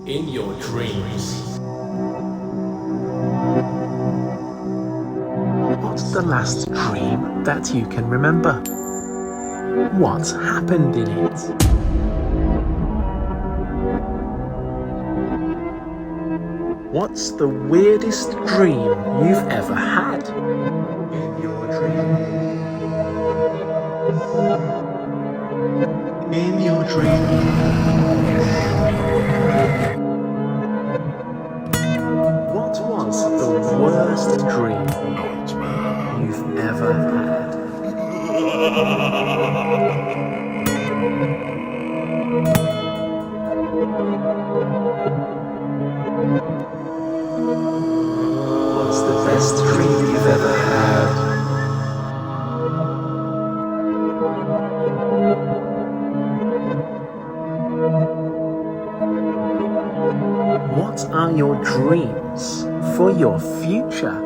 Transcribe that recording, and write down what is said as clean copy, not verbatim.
in your dreams. What's the last dream that you can remember? What happened in it? What's the weirdest dream you've ever had? In your dreams. In your dreams. What was the worst dream you've ever had? What's the best dream you've ever had? What are your dreams for your future?